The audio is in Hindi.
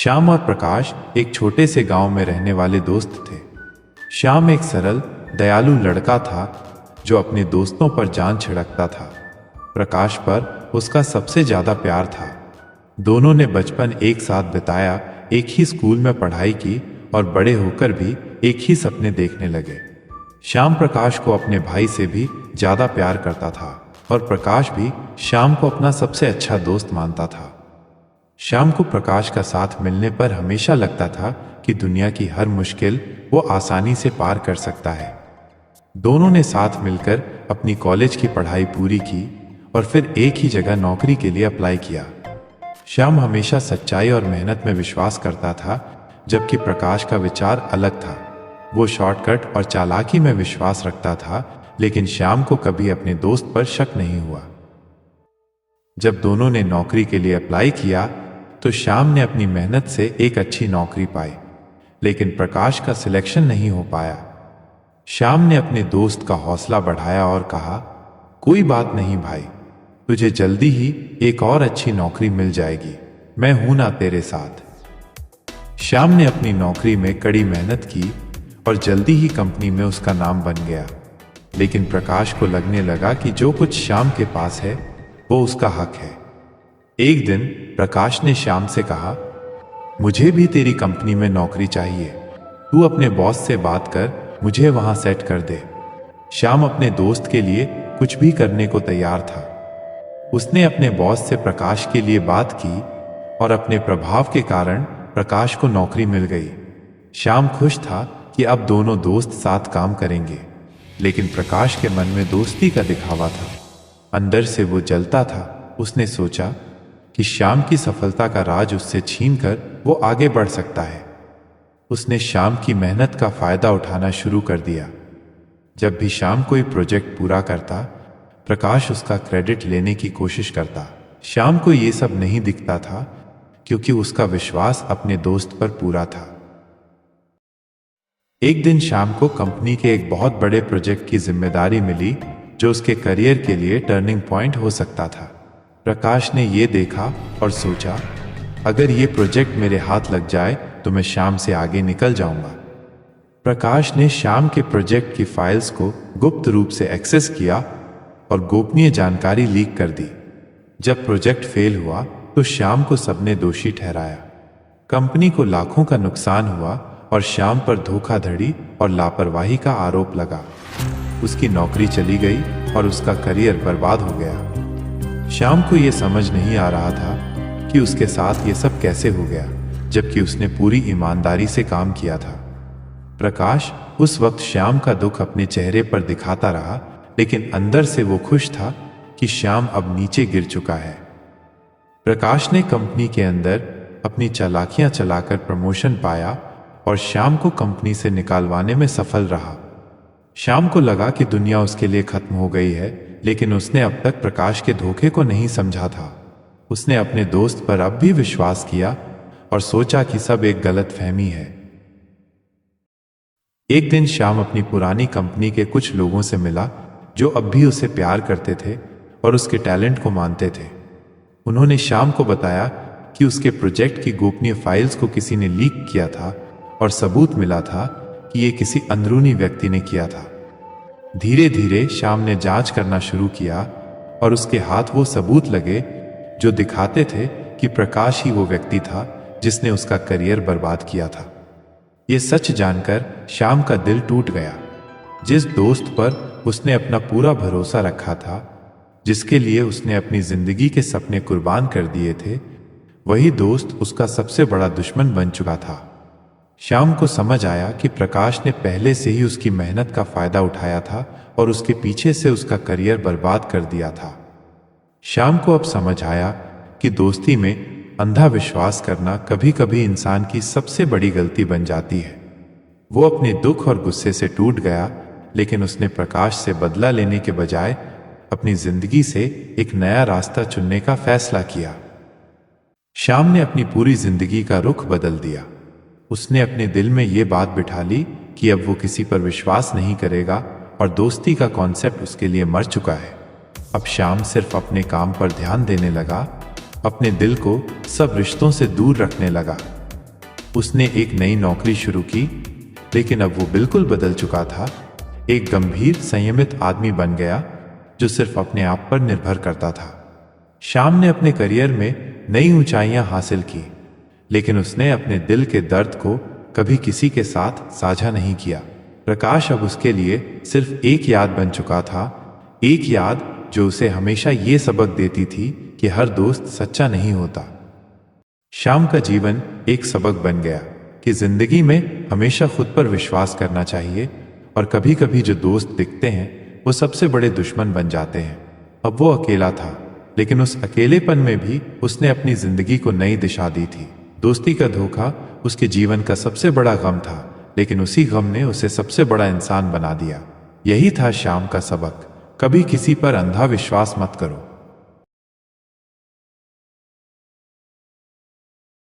श्याम और प्रकाश एक छोटे से गांव में रहने वाले दोस्त थे। श्याम एक सरल, दयालु लड़का था जो अपने दोस्तों पर जान छिड़कता था। प्रकाश पर उसका सबसे ज्यादा प्यार था। दोनों ने बचपन एक साथ बिताया, एक ही स्कूल में पढ़ाई की और बड़े होकर भी एक ही सपने देखने लगे। श्याम प्रकाश को अपने भाई से भी ज्यादा प्यार करता था और प्रकाश भी श्याम को अपना सबसे अच्छा दोस्त मानता था। श्याम को प्रकाश का साथ मिलने पर हमेशा लगता था कि दुनिया की हर मुश्किल वो आसानी से पार कर सकता है। दोनों ने साथ मिलकर अपनी कॉलेज की पढ़ाई पूरी की और फिर एक ही जगह नौकरी के लिए अप्लाई किया। श्याम हमेशा सच्चाई और मेहनत में विश्वास करता था, जबकि प्रकाश का विचार अलग था। वो शॉर्टकट और चालाकी में विश्वास रखता था, लेकिन श्याम को कभी अपने दोस्त पर शक नहीं हुआ। जब दोनों ने नौकरी के लिए अप्लाई किया तो श्याम ने अपनी मेहनत से एक अच्छी नौकरी पाई, लेकिन प्रकाश का सिलेक्शन नहीं हो पाया। श्याम ने अपने दोस्त का हौसला बढ़ाया और कहा, कोई बात नहीं भाई, तुझे जल्दी ही एक और अच्छी नौकरी मिल जाएगी, मैं हूं ना तेरे साथ। श्याम ने अपनी नौकरी में कड़ी मेहनत की और जल्दी ही कंपनी में उसका नाम बन गया। लेकिन प्रकाश को लगने लगा कि जो कुछ श्याम के पास है वो उसका हक है। एक दिन प्रकाश ने श्याम से कहा, मुझे भी तेरी कंपनी में नौकरी चाहिए, तू अपने बॉस से बात कर मुझे वहां सेट कर दे। श्याम अपने दोस्त के लिए कुछ भी करने को तैयार था। उसने अपने बॉस से प्रकाश के लिए बात की और अपने प्रभाव के कारण प्रकाश को नौकरी मिल गई। श्याम खुश था कि अब दोनों दोस्त साथ काम करेंगे, लेकिन प्रकाश के मन में दोस्ती का दिखावा था। अंदर से वो जलता था। उसने सोचा कि श्याम की सफलता का राज उससे छीनकर वो आगे बढ़ सकता है। उसने श्याम की मेहनत का फायदा उठाना शुरू कर दिया। जब भी श्याम कोई प्रोजेक्ट पूरा करता, प्रकाश उसका क्रेडिट लेने की कोशिश करता। श्याम को ये सब नहीं दिखता था, क्योंकि उसका विश्वास अपने दोस्त पर पूरा था। एक दिन श्याम को कंपनी के एक बहुत बड़े प्रोजेक्ट की जिम्मेदारी मिली, जो उसके करियर के लिए टर्निंग पॉइंट हो सकता था। प्रकाश ने ये देखा और सोचा, अगर ये प्रोजेक्ट मेरे हाथ लग जाए तो मैं श्याम से आगे निकल जाऊंगा। प्रकाश ने श्याम के प्रोजेक्ट की फाइल्स को गुप्त रूप से एक्सेस किया और गोपनीय जानकारी लीक कर दी। जब प्रोजेक्ट फेल हुआ तो श्याम को सबने दोषी ठहराया। कंपनी को लाखों का नुकसान हुआ और श्याम पर धोखाधड़ी और लापरवाही का आरोप लगा। उसकी नौकरी चली गई और उसका करियर बर्बाद हो गया। श्याम को यह समझ नहीं आ रहा था कि उसके साथ ये सब कैसे हो गया, जबकि उसने पूरी ईमानदारी से काम किया था। प्रकाश उस वक्त श्याम का दुख अपने चेहरे पर दिखाता रहा, लेकिन अंदर से वो खुश था कि श्याम अब नीचे गिर चुका है। प्रकाश ने कंपनी के अंदर अपनी चालाकियां चलाकर प्रमोशन पाया और श्याम को कंपनी से निकालवाने में सफल रहा। श्याम को लगा कि दुनिया उसके लिए खत्म हो गई है, लेकिन उसने अब तक प्रकाश के धोखे को नहीं समझा था। उसने अपने दोस्त पर अब भी विश्वास किया और सोचा कि सब एक गलतफहमी है। एक दिन श्याम अपनी पुरानी कंपनी के कुछ लोगों से मिला जो अब भी उसे प्यार करते थे और उसके टैलेंट को मानते थे। उन्होंने श्याम को बताया कि उसके प्रोजेक्ट की गोपनीय फाइल्स को किसी ने लीक किया था और सबूत मिला था कि ये किसी अंदरूनी व्यक्ति ने किया था। धीरे धीरे श्याम ने जांच करना शुरू किया और उसके हाथ वो सबूत लगे जो दिखाते थे कि प्रकाश ही वो व्यक्ति था जिसने उसका करियर बर्बाद किया था। ये सच जानकर श्याम का दिल टूट गया। जिस दोस्त पर उसने अपना पूरा भरोसा रखा था, जिसके लिए उसने अपनी जिंदगी के सपने कुर्बान कर दिए थे, वही दोस्त उसका सबसे बड़ा दुश्मन बन चुका था। श्याम को समझ आया कि प्रकाश ने पहले से ही उसकी मेहनत का फायदा उठाया था और उसके पीछे से उसका करियर बर्बाद कर दिया था। श्याम को अब समझ आया कि दोस्ती में अंधा विश्वास करना कभी कभी इंसान की सबसे बड़ी गलती बन जाती है। वो अपने दुख और गुस्से से टूट गया, लेकिन उसने प्रकाश से बदला लेने के बजाय अपनी जिंदगी से एक नया रास्ता चुनने का फैसला किया। श्याम ने अपनी पूरी जिंदगी का रुख बदल दिया। उसने अपने दिल में ये बात बिठा ली कि अब वो किसी पर विश्वास नहीं करेगा और दोस्ती का कॉन्सेप्ट उसके लिए मर चुका है। अब श्याम सिर्फ अपने काम पर ध्यान देने लगा, अपने दिल को सब रिश्तों से दूर रखने लगा। उसने एक नई नौकरी शुरू की, लेकिन अब वो बिल्कुल बदल चुका था। एक गंभीर संयमित आदमी बन गया जो सिर्फ अपने आप पर निर्भर करता था। श्याम ने अपने करियर में नई ऊंचाइयां हासिल की, लेकिन उसने अपने दिल के दर्द को कभी किसी के साथ साझा नहीं किया। प्रकाश अब उसके लिए सिर्फ एक याद बन चुका था, एक याद जो उसे हमेशा ये सबक देती थी कि हर दोस्त सच्चा नहीं होता। श्याम का जीवन एक सबक बन गया कि जिंदगी में हमेशा खुद पर विश्वास करना चाहिए, और कभी कभी जो दोस्त दिखते हैं वो सबसे बड़े दुश्मन बन जाते हैं। अब वो अकेला था, लेकिन उस अकेलेपन में भी उसने अपनी जिंदगी को नई दिशा दी थी। दोस्ती का धोखा उसके जीवन का सबसे बड़ा गम था, लेकिन उसी गम ने उसे सबसे बड़ा इंसान बना दिया। यही था श्याम का सबक। कभी किसी पर अंधा विश्वास मत करो।